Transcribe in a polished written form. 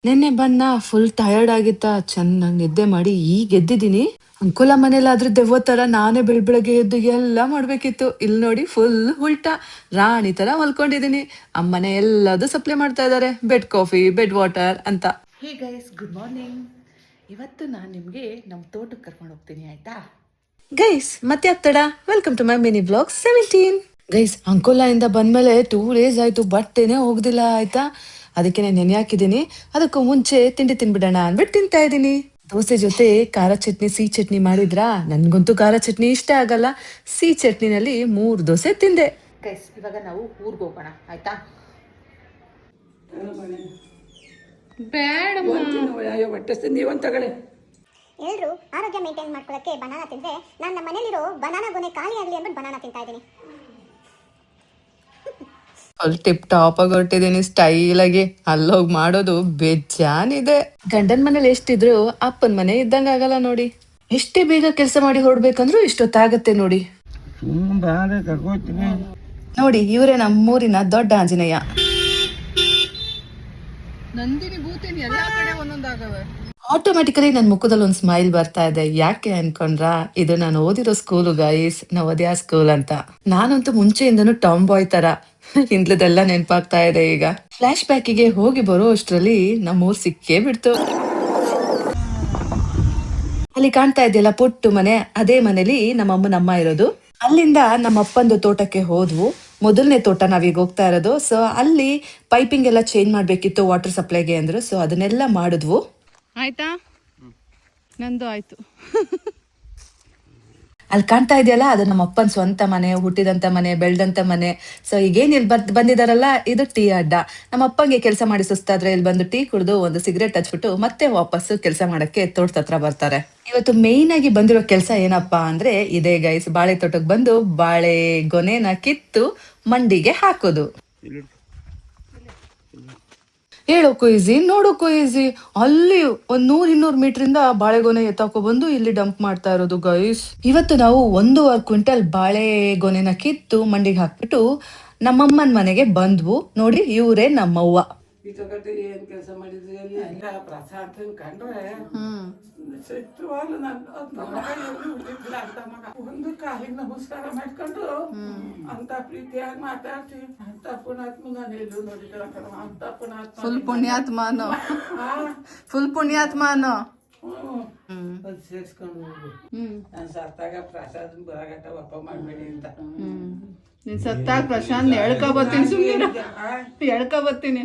ನೆನ್ನೆ ಬನ್ನ full tired ಆಗಿತ್ತ, ಚೆನ್ನಾಗಿ ನಿದ್ದೆ ಮಾಡಿ ಈಗ ಎದ್ದಿದ್ದೀನಿ. ಅಂಕೋಲ ಮನೇಲಾದ್ರೆ ದೆವ್ವ ತರ ನಾನೇ ಬೆಳಗ್ಗೆ ಎದ್ದು ಎಲ್ಲ ಮಾಡ್ಬೇಕಿತ್ತು. ಇಲ್ಲಿ ನೋಡಿ ಫುಲ್ ಉಲ್ಟಾ, ರಾಣಿ ತರ ಮಲ್ಕೊಂಡಿದೀನಿ. ಅಮ್ಮನೆ ಎಲ್ಲದೂ ಸಪ್ಲೈ ಮಾಡ್ತಾ ಇದಾರೆ, ಬೆಡ್ ಕಾಫಿ, ಬೆಡ್ ವಾಟರ್ ಅಂತ. Hey guys, good morning. ಇವತ್ತು ನಾನು ನಿಮ್ಗೆ ನಮ್ಮ ತೋಟಕ್ಕೆ ಕರ್ಕೊಂಡು ಹೋಗ್ತೀನಿ, ಆಯ್ತಾ ಗೈಸ್? ಮತ್ತೆ ಆಗ್ತಡ, welcome to my mini blog 17. Guys, Ankola ಇಂದ ಬಂದ್ಮೇಲೆ 2 days ಆಯ್ತು, ಬಟ್ಟೆನೆ ಹೋಗ್ದಿಲ್ಲ, ಆಯ್ತಾ. ಅದಕ್ಕೆ ನಾನು ನೆನೆ ಹಾಕಿದ್ದೀನಿ. ಅದಕ್ಕೂ ಮುಂಚೆ ತಿಂಡಿ ತಿನ್ಬಿಡೋಣ ಅಂದ್ಬಿಟ್ಟು ತಿಂತಾ ಇದ್ದೀನಿ. ದೋಸೆ ಜೊತೆ ಖಾರ ಚಟ್ನಿ, ಸಿಹಿ ಚಟ್ನಿ ಮಾಡಿದ್ರಾ? ನನ್ಗಂತೂ ಖಾರ ಚಟ್ನಿ ಇಷ್ಟ ಆಗಲ್ಲ. ಸಿಹಿ ಚಟ್ನಿನಲ್ಲಿ 3 ದೋಸೆ ತಿಂದೆ. ಗೈಸ್, ಇವಾಗ ನಾವು ಊರ್ಗೆ ಹೋಗೋಣ, ಆಯ್ತಾ? ಬೇಡ, ನೀವಂತ ತಗೊಳ್ಳಿ. ಎಲ್ಲರೂ ಆರೋಗ್ಯ ಮೇಂಟೈನ್ ಮಾಡ್ಕೊಳ್ಳೋಕ್ಕೆ ಬನಾನಾ ತಿಂದ್ರೆ, ನಾನು ನಮ್ಮ ಮನೇಲಿರೋ ಬನಾನಾ ಗೊನೆ ಖಾಲಿ ಆಗಲಿ ಅಂದ್ಬಿಟ್ಟು ಬನಾನಾ ತಿಂತಾ ಇದ್ದೀನಿ. ಫುಲ್ ಟಿಪ್ ಟಾಪ್ ಆಗಿ ಹೊರಟಿದ್ದೀನಿ, ಸ್ಟೈಲ್ ಆಗಿ. ಅಲ್ಲೋಗಿ ಮಾಡೋದು ಬೇಜಾನಿದೆ. ಗಂಡನ ಮನೇಲಿ ಎಷ್ಟಿದ್ರು ಅಪ್ಪನ ಮನೆ ಇದ್ದಂಗ ಆಗಲ್ಲ ನೋಡಿ. ಎಷ್ಟೇ ಬೇಗ ಕೆಲಸ ಮಾಡಿ ಹೊರಡ್ಬೇಕಂದ್ರೂ ಇಷ್ಟೊತ್ತಾಗತ್ತೆ ನೋಡಿ. ನೋಡಿ, ಇವರೇ ನಮ್ಮೂರಿನ ದೊಡ್ಡ ಆಂಜನೇಯ. ನಂದಿನಿ ಭೂತಿನಿ ಎಲ್ಲಾ ಕಡೆ ಒಂದೊಂದಾಗವೆ. ಆಟೋಮ್ಯಾಟಿಕಲಿ ನನ್ನ ಮುಖದಲ್ಲಿ ಒಂದು ಸ್ಮೈಲ್ ಬರ್ತಾ ಇದೆ. ಯಾಕೆ ಅನ್ಕೊಂಡ್ರ? ಇದು ನಾನು ಓದಿರೋ ಸ್ಕೂಲು ಗೈಸ್, ನವೋದಯ ಸ್ಕೂಲ್ ಅಂತ. ನಾನಂತೂ ಮುಂಚೆಯಿಂದನೂ ಟಾಮ್ ಬಾಯ್ ತರ. ಹಿಂದ್ಲದೆಲ್ಲ ನೆನಪಾಗ್ತಾ ಇದೆ ಈಗ. ಫ್ಲಾಶ್ ಬ್ಯಾಕಿಗೆ ಹೋಗಿ ಬರೋ ಅಷ್ಟ್ರಲ್ಲಿ ನಮ್ಮೂರ್ ಸಿಕ್ಕೇ ಬಿಡ್ತು. ಅಲ್ಲಿ ಕಾಣ್ತಾ ಇದೆಯಲ್ಲ ಪುಟ್ಟು ಮನೆ, ಅದೇ ಮನೇಲಿ ನಮ್ಮಮ್ಮ ಇರೋದು. ಅಲ್ಲಿಂದ ನಮ್ಮಪ್ಪಂದು ತೋಟಕ್ಕೆ ಹೋದ್ವು. ಮೊದಲನೇ ತೋಟ ನಾವೀಗ ಹೋಗ್ತಾ ಇರೋದು. ಸೊ ಅಲ್ಲಿ ಪೈಪಿಂಗ್ ಎಲ್ಲ ಚೇಂಜ್ ಮಾಡ್ಬೇಕಿತ್ತು ವಾಟರ್ ಸಪ್ಲೈಗೆ ಅಂದ್ರು. ಸೊ ಅದನ್ನೆಲ್ಲ ಮಾಡಿದ್ವು. ಆಯ್ತಾ? ನಂದು ಆಯ್ತು. ಅಲ್ಲಿ ಕಾಣ್ತಾ ಇದೆಯಲ್ಲ, ಅದು ನಮ್ಮ ಅಪ್ಪನ ಸ್ವಂತ ಮನೆ, ಹುಟ್ಟಿದಂತ ಮನೆ, ಬೆಳೆದಂತ ಮನೆ. ಸೊ ಈಗೇನ್ ಇಲ್ಲಿ ಬಂದಿದಾರಲ್ಲ, ಇದು ಟೀ ಅಡ್ಡ. ನಮ್ಮ ಅಪ್ಪಂಗೆ ಕೆಲಸ ಮಾಡಿ ಸುಸ್ತಾದ್ರೆ ಇಲ್ಲಿ ಬಂದು ಟೀ ಕುಡಿದು ಒಂದು ಸಿಗರೇಟ್ ಹಚ್ಬಿಟ್ಟು ಮತ್ತೆ ವಾಪಸ್ಸು ಕೆಲಸ ಮಾಡಕ್ಕೆ ತೋಟದ ಹತ್ರ ಬರ್ತಾರೆ. ಇವತ್ತು ಮೇನ್ ಆಗಿ ಬಂದಿರೋ ಕೆಲಸ ಏನಪ್ಪಾ ಅಂದ್ರೆ ಇದೇ ಗೈಸ್, ಬಾಳೆ ತೋಟಕ್ಕೆ ಬಂದು ಬಾಳೆ ಗೊನೆನ ಕಿತ್ತು ಮಂಡಿಗೆ ಹಾಕೋದು. ಹೇಳೋಕ್ಕೂ ಈಸಿ, ನೋಡೋಕ್ಕೂ ಈಸಿ. ಅಲ್ಲಿ 100-200 ಮೀಟರಿಂದ ಬಾಳೆಗೊನೆ ಎತ್ತಾಕೊ ಬಂದು ಇಲ್ಲಿ ಡಂಪ್ ಮಾಡ್ತಾ ಇರೋದು ಗೈಸ್. ಇವತ್ತು ನಾವು 1.5 ಕ್ವಿಂಟಲ್ ಬಾಳೆಗೊನೆನ ಕಿತ್ತು ಮಂಡಿಗೆ ಹಾಕ್ಬಿಟ್ಟು ನಮ್ಮಮ್ಮನ ಮನೆಗೆ ಬಂದ್ವು. ನೋಡಿ, ಇವರೇ ನಮ್ಮವ್ವ. ಏನ್ ಕೆಲಸ ಮಾಡಿದ್ರಿ? ಪ್ರಸಾದ್ ಕಂಡ್ರೆ ಒಂದು ಕಾಲಿಗೆ ನಮಸ್ಕಾರ ಮಾಡ್ಕೊಂಡು ಅಂತ ಪ್ರೀತಿಯಾಗಿ ಮಾತಾಡ್ತೀವಿ. ಅಂತ ಪುಣ್ಯಾತ್ಮ ನಾನು ಎಲ್ಲೂ ನೋಡಿದ್ರ ಅಂತ ಪುಣ್ಯಾತ್ಮ. Full ಪುಣ್ಯಾತ್ಮನು, full ಪುಣ್ಯಾತ್ಮನು. ಸೇರ್ಸ್ಕೊಂಡು ನಾನು ಸತ್ತಾಗ ಪ್ರಸಾದ್ ಬರಗಟ್ಟ ಒಪ್ಪ ಮಾಡ್ಬೇಡಿ ಅಂತ. ನೀನ್ ಸತ್ತಾಗ ಪ್ರಶಾಂತ್ ಎಳ್ಕೊ ಬರ್ತೀನಿ, ಸುಮ್ಮನೆ ಎಳ್ಕೊ ಬರ್ತೀನಿ.